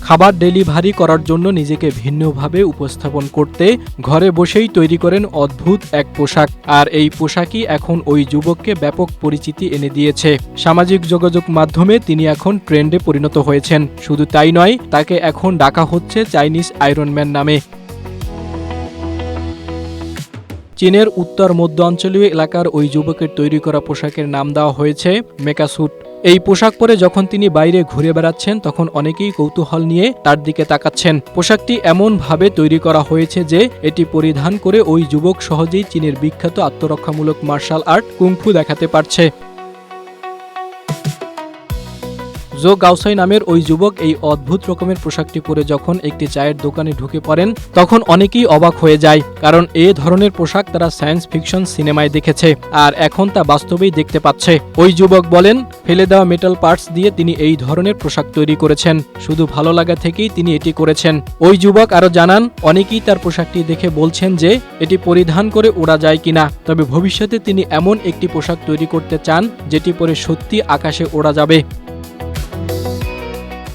খাবার ডেলিভারি করার জন্য নিজেকে ভিন্নভাবে উপস্থাপন করতে ঘরে বসেই তৈরি করেন অদ্ভুত এক পোশাক। আর এই পোশাকই এখন ওই যুবককে ব্যাপক পরিচিতি এনে দিয়েছে। সামাজিক যোগাযোগ মাধ্যমে তিনি এখন ট্রেন্ডে পরিণত হয়েছেন। শুধু তাই নয়, তাকে এখন ডাকা হচ্ছে চাইনিজ আয়রন ম্যান নামে। চীনের উত্তর মধ্য অঞ্চলীয় এলাকার ওই যুবকের তৈরি করা পোশাকের নাম দেওয়া হয়েছে মেকা স্যুট। এই পোশাক পরে যখন তিনি বাইরে ঘুরে বেড়াচ্ছেন তখন অনেকেই কৌতূহল নিয়ে তার দিকে তাকাচ্ছেন। পোশাকটি এমনভাবে তৈরি করা হয়েছে যে এটি পরিধান করে ওই যুবক সহজেই চীনের বিখ্যাত আত্মরক্ষামূলক মার্শাল আর্ট কুংফু দেখাতে পারছে। জো গাওসাই নামের ওই যুবক এই অদ্ভুত রকমের পোশাকটি পরে যখন একটি চায়ের দোকানে ঢুকে পড়েন তখন অনেকেই অবাক হয়ে যায়, কারণ এ ধরনের পোশাক তারা সায়েন্স ফিকশন সিনেমায় দেখেছে আর এখন তা বাস্তবেই দেখতে পাচ্ছে। ওই যুবক বলেন, ফেলে দেওয়া মেটাল পার্টস দিয়ে তিনি এই ধরনের পোশাক তৈরি করেছেন, শুধু ভালো লাগা থেকেই তিনি এটি করেছেন। ওই যুবক আরো জানান, অনেকেই তার পোশাকটি দেখে বলছেন যে এটি পরিধান করে ওড়া যায় কিনা, তবে ভবিষ্যতে তিনি এমন একটি পোশাক তৈরি করতে চান যেটি পরে সত্যি আকাশে ওড়া যাবে।